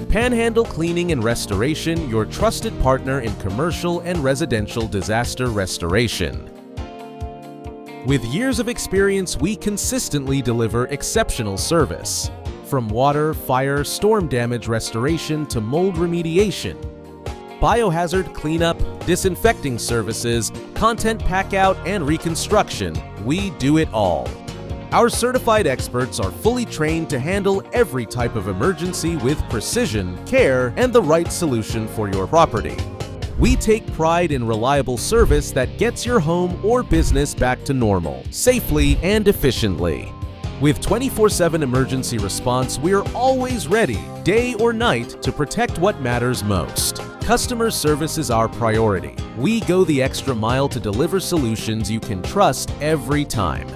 Panhandle Cleaning and Restoration, your trusted partner in commercial and residential disaster restoration. With years of experience, we consistently deliver exceptional service. From water, fire, storm damage restoration to mold remediation, biohazard cleanup, disinfecting services, content packout, and reconstruction, we do it all. Our certified experts are fully trained to handle every type of emergency with precision, care, and the right solution for your property. We take pride in reliable service that gets your home or business back to normal, safely and efficiently. With 24/7 emergency response, we're always ready, day or night, to protect what matters most. Customer service is our priority. We go the extra mile to deliver solutions you can trust every time.